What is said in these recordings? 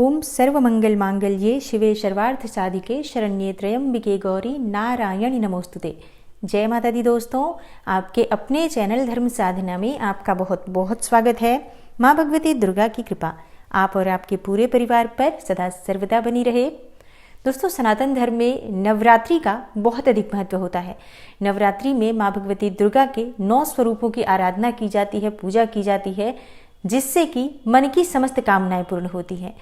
ओम सर्वमंगल मांगल्ये शिवे सर्वार्थ साधिके शरण्ये त्र्यंबिके गौरी नारायणी नमोस्तुते। जय माता दी दोस्तों, आपके अपने चैनल धर्म साधना में आपका बहुत बहुत स्वागत है। माँ भगवती दुर्गा की कृपा आप और आपके पूरे परिवार पर सदा सर्वदा बनी रहे। दोस्तों, सनातन धर्म में नवरात्रि का बहुत अधिक महत्व होता है। नवरात्रि में माँ भगवती दुर्गा के 9 स्वरूपों की आराधना की जाती है, पूजा की जाती है, जिससे कि मन की समस्त कामनाएं पूर्ण होती हैं।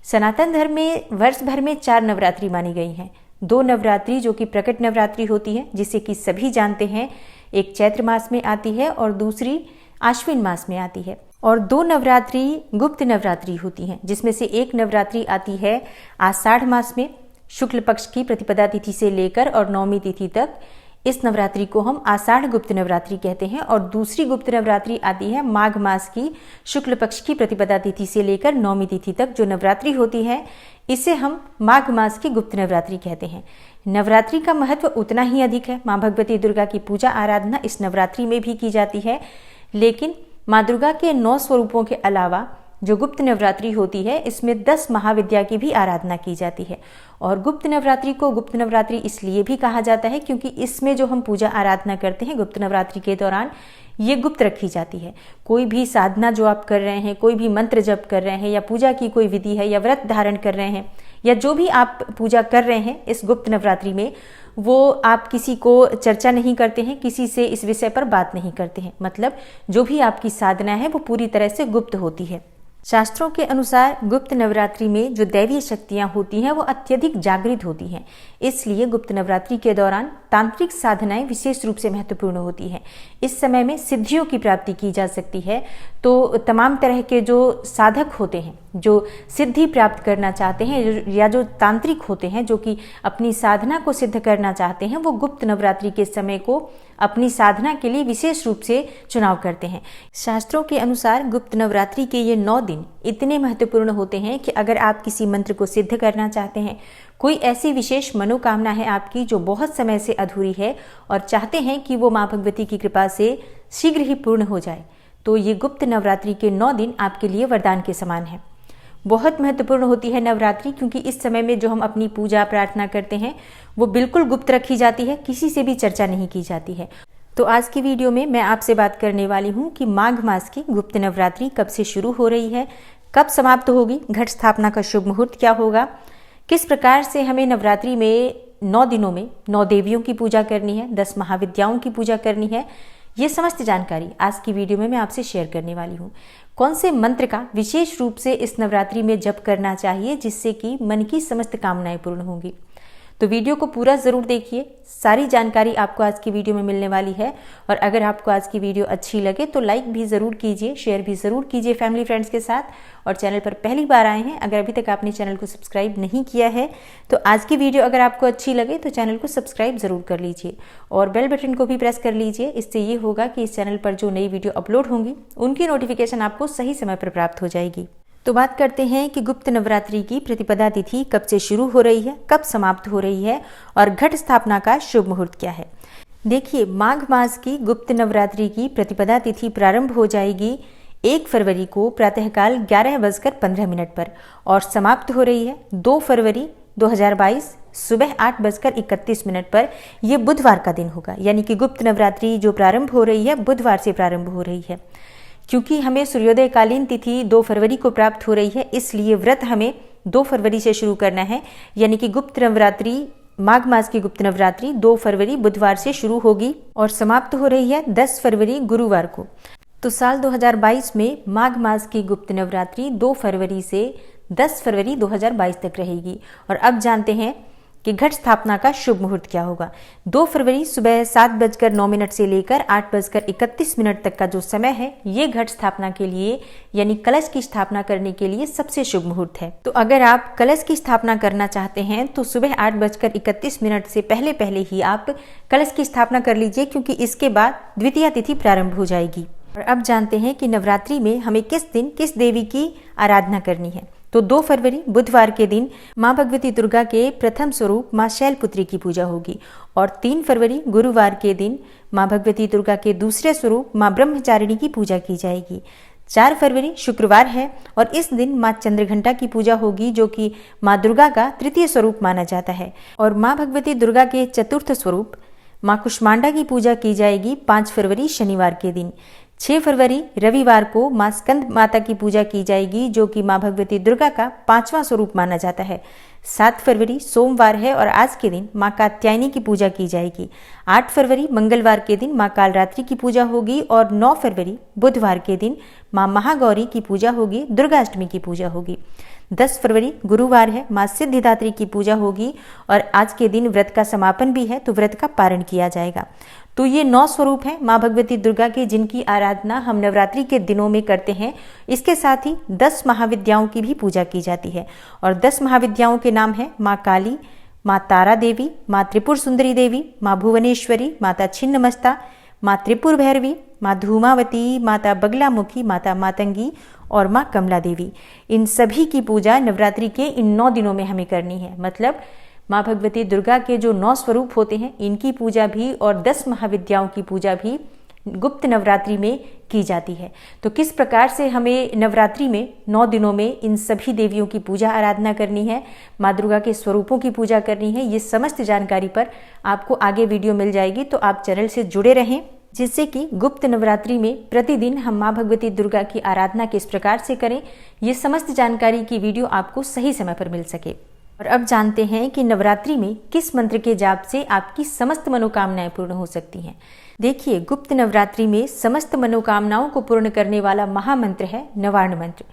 सनातन धर्म में वर्ष भर में 4 नवरात्रि मानी गई हैं। 2 नवरात्रि जो कि प्रकट नवरात्रि होती है, जिसे कि सभी जानते हैं, एक चैत्र मास में आती है और दूसरी आश्विन मास में आती है। और 2 नवरात्रि गुप्त नवरात्रि होती हैं, जिसमें से एक नवरात्रि आती है आषाढ़ मास में शुक्ल पक्ष की प्रतिपदा तिथि से लेकर और नवमी तिथि तक। इस नवरात्रि को हम आषाढ़ गुप्त नवरात्रि कहते हैं। और दूसरी गुप्त नवरात्रि आती है माघ मास की शुक्ल पक्ष की प्रतिपदा तिथि से लेकर नवमी तिथि तक जो नवरात्रि होती है, इसे हम माघ मास की गुप्त नवरात्रि कहते हैं। नवरात्रि का महत्व उतना ही अधिक है। माँ भगवती दुर्गा की पूजा आराधना इस नवरात्रि में भी की जाती है, लेकिन माँ दुर्गा के 9 स्वरूपों के अलावा जो गुप्त नवरात्रि होती है, इसमें 10 महाविद्या की भी आराधना की जाती है। और गुप्त नवरात्रि को गुप्त नवरात्रि इसलिए भी कहा जाता है क्योंकि इसमें जो हम पूजा आराधना करते हैं गुप्त नवरात्रि के दौरान, ये गुप्त रखी जाती है। कोई भी साधना जो आप कर रहे हैं, कोई भी मंत्र जप कर रहे हैं, या पूजा की कोई विधि है, या व्रत धारण कर रहे हैं, या जो भी आप पूजा कर रहे हैं इस गुप्त नवरात्रि में, वो आप किसी को चर्चा नहीं करते हैं, किसी से इस विषय पर बात नहीं करते हैं। मतलब जो भी आपकी साधना है वो पूरी तरह से गुप्त होती है। शास्त्रों के अनुसार गुप्त नवरात्रि में जो दैवीय शक्तियां होती हैं वो अत्यधिक जागृत होती हैं। इसलिए गुप्त नवरात्रि के दौरान तांत्रिक साधनाएं विशेष रूप से महत्वपूर्ण होती हैं। इस समय में सिद्धियों की प्राप्ति की जा सकती है। तो तमाम तरह के जो साधक होते हैं, जो सिद्धि प्राप्त करना चाहते हैं, या जो तांत्रिक होते हैं जो कि अपनी साधना को सिद्ध करना चाहते हैं, वो गुप्त नवरात्रि के समय को अपनी साधना के लिए विशेष रूप से चुनाव करते हैं। शास्त्रों के अनुसार गुप्त नवरात्रि के ये 9 दिन इतने महत्वपूर्ण होते हैं कि अगर आप किसी मंत्र को सिद्ध करना चाहते हैं, कोई ऐसी विशेष मनोकामना है आपकी जो बहुत समय से अधूरी है और चाहते हैं कि वो माँ भगवती की कृपा से शीघ्र ही पूर्ण हो जाए, तो ये गुप्त नवरात्रि के 9 दिन आपके लिए वरदान के समान है। बहुत महत्वपूर्ण होती है नवरात्रि, क्योंकि इस समय में जो हम अपनी पूजा प्रार्थना करते हैं वो बिल्कुल गुप्त रखी जाती है, किसी से भी चर्चा नहीं की जाती है। तो आज की वीडियो में मैं आपसे बात करने वाली हूँ कि माघ मास की गुप्त नवरात्रि कब से शुरू हो रही है, कब समाप्त होगी, घट स्थापना का शुभ मुहूर्त क्या होगा, किस प्रकार से हमें नवरात्रि में 9 दिनों में 9 देवियों की पूजा करनी है, 10 महाविद्याओं की पूजा करनी है, ये समस्त जानकारी आज की वीडियो में मैं आपसे शेयर करने वाली हूँ। कौन से मंत्र का विशेष रूप से इस नवरात्रि में जप करना चाहिए जिससे कि मन की समस्त कामनाएं पूर्ण होंगी। तो वीडियो को पूरा ज़रूर देखिए, सारी जानकारी आपको आज की वीडियो में मिलने वाली है। और अगर आपको आज की वीडियो अच्छी लगे तो लाइक भी ज़रूर कीजिए, शेयर भी ज़रूर कीजिए फैमिली फ्रेंड्स के साथ। और चैनल पर पहली बार आए हैं, अगर अभी तक आपने चैनल को सब्सक्राइब नहीं किया है, तो आज की वीडियो अगर आपको अच्छी लगे तो चैनल को सब्सक्राइब ज़रूर कर लीजिए और बेल बटन को भी प्रेस कर लीजिए। इससे ये होगा कि इस चैनल पर जो नई वीडियो अपलोड होंगी उनकी नोटिफिकेशन आपको सही समय पर प्राप्त हो जाएगी। तो बात करते हैं कि गुप्त नवरात्रि की प्रतिपदा तिथि कब से शुरू हो रही है, कब समाप्त हो रही है और घट स्थापना का शुभ मुहूर्त क्या है। देखिए, माघ मास की गुप्त नवरात्रि की प्रतिपदा तिथि प्रारंभ हो जाएगी 1 फरवरी को प्रातःकाल 11:15 पर और समाप्त हो रही है 2 फरवरी 2022 सुबह 8:31 पर। यह बुधवार का दिन होगा, यानी कि गुप्त नवरात्रि जो प्रारंभ हो रही है बुधवार से प्रारंभ हो रही है। क्योंकि हमें सूर्योदय कालीन तिथि 2 फरवरी को प्राप्त हो रही है, इसलिए व्रत हमें 2 फरवरी से शुरू करना है। यानी कि गुप्त नवरात्रि, माघ मास की गुप्त नवरात्रि 2 फरवरी बुधवार से शुरू होगी और समाप्त हो रही है 10 फरवरी गुरुवार को। तो साल 2022 में माघ मास की गुप्त नवरात्रि 2 फरवरी से 10 फरवरी 2022 तक रहेगी। और अब जानते हैं कि घट स्थापना का शुभ मुहूर्त क्या होगा। 2 फरवरी सुबह 7:09 से लेकर 8:31 तक का जो समय है, ये घट स्थापना के लिए यानी कलश की स्थापना करने के लिए सबसे शुभ मुहूर्त है। तो अगर आप कलश की स्थापना करना चाहते हैं तो सुबह 8:31 से पहले ही आप कलश की स्थापना कर लीजिए, क्योंकि इसके बाद द्वितीया तिथि प्रारंभ हो जाएगी। और अब जानते हैं कि नवरात्रि में हमें किस दिन किस देवी की आराधना करनी है। तो 2 फरवरी बुधवार के दिन माँ भगवती दुर्गा के प्रथम स्वरूप माँ शैलपुत्री की पूजा होगी। और 3 फरवरी गुरुवार के दिन माँ भगवती दुर्गा के दूसरे स्वरूप माँ ब्रह्मचारिणी की पूजा की जाएगी। 4 फरवरी शुक्रवार है और इस दिन माँ चंद्रघंटा की पूजा होगी, जो कि माँ दुर्गा का तृतीय स्वरूप माना जाता है। और माँ भगवती दुर्गा के चतुर्थ स्वरूप माँ कुष्मांडा की पूजा की जाएगी 5 फरवरी शनिवार के दिन। 6 फरवरी रविवार को माँ स्कंद माता की पूजा की जाएगी, जो कि माँ भगवती दुर्गा का 5वां स्वरूप माना जाता है। 7 फरवरी सोमवार है और आज के दिन माँ कात्यायनी की पूजा की जाएगी। 8 फरवरी मंगलवार के दिन माँ कालरात्रि की पूजा होगी और 9 फरवरी बुधवार के दिन माँ महागौरी की पूजा होगी, दुर्गाष्टमी की पूजा होगी। 10 फरवरी गुरुवार है, माँ सिद्धिदात्री की पूजा होगी और आज के दिन व्रत का समापन भी है, तो व्रत का पारण किया जाएगा। तो ये 9 स्वरूप हैं माँ भगवती दुर्गा के, जिनकी आराधना हम नवरात्रि के दिनों में करते हैं। इसके साथ ही 10 महाविद्याओं की भी पूजा की जाती है और 10 महाविद्याओं के नाम है माँ काली, माँ तारा देवी, माँ त्रिपुर सुंदरी देवी, माँ भुवनेश्वरी, माता छिन्नमस्ता, माँ त्रिपुर भैरवी, माँ धूमावती, माता बगलामुखी, माता मातंगी और माँ कमला देवी। इन सभी की पूजा नवरात्रि के इन 9 दिनों में हमें करनी है। मतलब माँ भगवती दुर्गा के जो 9 स्वरूप होते हैं, इनकी पूजा भी और 10 महाविद्याओं की पूजा भी गुप्त नवरात्रि में की जाती है। तो किस प्रकार से हमें नवरात्रि में 9 दिनों में इन सभी देवियों की पूजा आराधना करनी है, माँ दुर्गा के स्वरूपों की पूजा करनी है, ये समस्त जानकारी पर आपको आगे वीडियो मिल जाएगी। तो आप चैनल से जुड़े रहें, जिससे कि गुप्त नवरात्रि में प्रतिदिन हम माँ भगवती दुर्गा की आराधना किस प्रकार से करें, ये समस्त जानकारी की वीडियो आपको सही समय पर मिल सके। और अब जानते हैं कि नवरात्रि में किस मंत्र के जाप से आपकी समस्त मनोकामनाएं पूर्ण हो सकती हैं। देखिए, गुप्त नवरात्रि में समस्त मनोकामनाओं को पूर्ण करने वाला महामंत्र है नवार्ण मंत्र।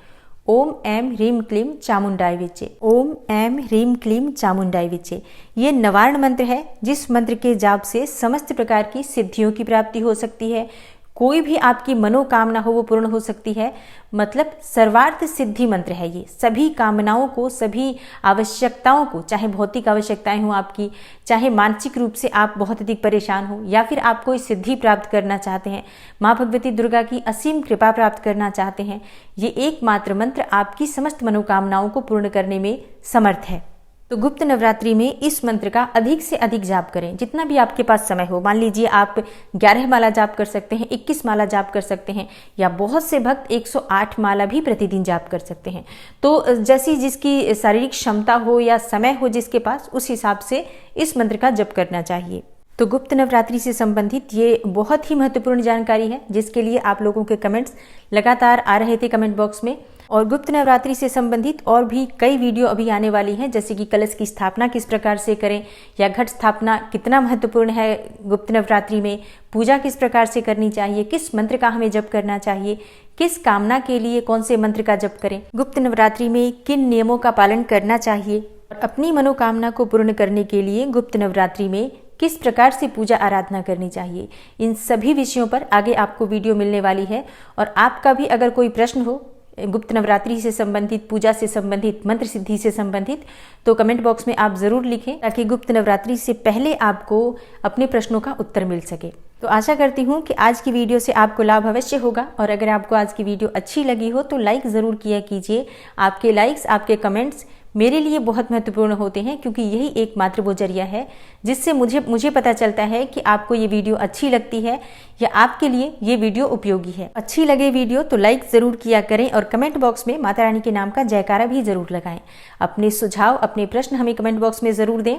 ओम ऐं ह्रीं क्लीं चामुंडाय विचे। ओम ऐं ह्रीं क्लीं चामुंडाय विचे। ये नवार्ण मंत्र है, जिस मंत्र के जाप से समस्त प्रकार की सिद्धियों की प्राप्ति हो सकती है। कोई भी आपकी मनोकामना हो वो पूर्ण हो सकती है। मतलब सर्वार्थ सिद्धि मंत्र है ये। सभी कामनाओं को, सभी आवश्यकताओं को, चाहे भौतिक आवश्यकताएं हो आपकी, चाहे मानसिक रूप से आप बहुत अधिक परेशान हो, या फिर आप कोई सिद्धि प्राप्त करना चाहते हैं, माँ भगवती दुर्गा की असीम कृपा प्राप्त करना चाहते हैं, ये एकमात्र मंत्र आपकी समस्त मनोकामनाओं को पूर्ण करने में समर्थ है। तो गुप्त नवरात्रि में इस मंत्र का अधिक से अधिक जाप करें, जितना भी आपके पास समय हो। मान लीजिए आप 11 माला जाप कर सकते हैं, 21 माला जाप कर सकते हैं, या बहुत से भक्त 108 माला भी प्रतिदिन जाप कर सकते हैं। तो जैसी जिसकी शारीरिक क्षमता हो या समय हो जिसके पास, उस हिसाब से इस मंत्र का जप करना चाहिए। तो गुप्त नवरात्रि से संबंधित ये बहुत ही महत्वपूर्ण जानकारी है, जिसके लिए आप लोगों के कमेंट्स लगातार आ रहे थे कमेंट बॉक्स में। और गुप्त नवरात्रि से संबंधित और भी कई वीडियो अभी आने वाली हैं, जैसे कि कलश की स्थापना किस प्रकार से करें, या घट स्थापना कितना महत्वपूर्ण है गुप्त नवरात्रि में, पूजा किस प्रकार से करनी चाहिए, किस मंत्र का हमें जप करना चाहिए, किस कामना के लिए कौन से मंत्र का जप करें, गुप्त नवरात्रि में किन नियमों का पालन करना चाहिए, और अपनी मनोकामना को पूर्ण करने के लिए गुप्त नवरात्रि में किस प्रकार से पूजा आराधना करनी चाहिए, इन सभी विषयों पर आगे आपको वीडियो मिलने वाली है। और आपका भी अगर कोई प्रश्न हो गुप्त नवरात्रि से संबंधित, पूजा से संबंधित, मंत्र सिद्धि से संबंधित, तो कमेंट बॉक्स में आप जरूर लिखें, ताकि गुप्त नवरात्रि से पहले आपको अपने प्रश्नों का उत्तर मिल सके। तो आशा करती हूँ कि आज की वीडियो से आपको लाभ अवश्य होगा। और अगर आपको आज की वीडियो अच्छी लगी हो तो लाइक ज़रूर किया कीजिए। आपके लाइक्स, आपके कमेंट्स मेरे लिए बहुत महत्वपूर्ण होते हैं, क्योंकि यही एकमात्र वो जरिया है जिससे मुझे पता चलता है कि आपको ये वीडियो अच्छी लगती है या आपके लिए ये वीडियो उपयोगी है। अच्छी लगे वीडियो तो लाइक ज़रूर किया करें और कमेंट बॉक्स में माता रानी के नाम का जयकारा भी ज़रूर लगाएं। अपने सुझाव, अपने प्रश्न हमें कमेंट बॉक्स में ज़रूर दें।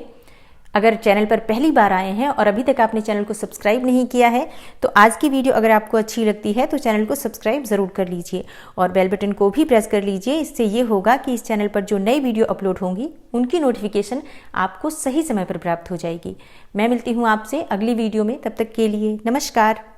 अगर चैनल पर पहली बार आए हैं और अभी तक आपने चैनल को सब्सक्राइब नहीं किया है, तो आज की वीडियो अगर आपको अच्छी लगती है तो चैनल को सब्सक्राइब ज़रूर कर लीजिए और बेल बटन को भी प्रेस कर लीजिए। इससे ये होगा कि इस चैनल पर जो नई वीडियो अपलोड होंगी उनकी नोटिफिकेशन आपको सही समय पर प्राप्त हो जाएगी। मैं मिलती हूँ आपसे अगली वीडियो में, तब तक के लिए नमस्कार।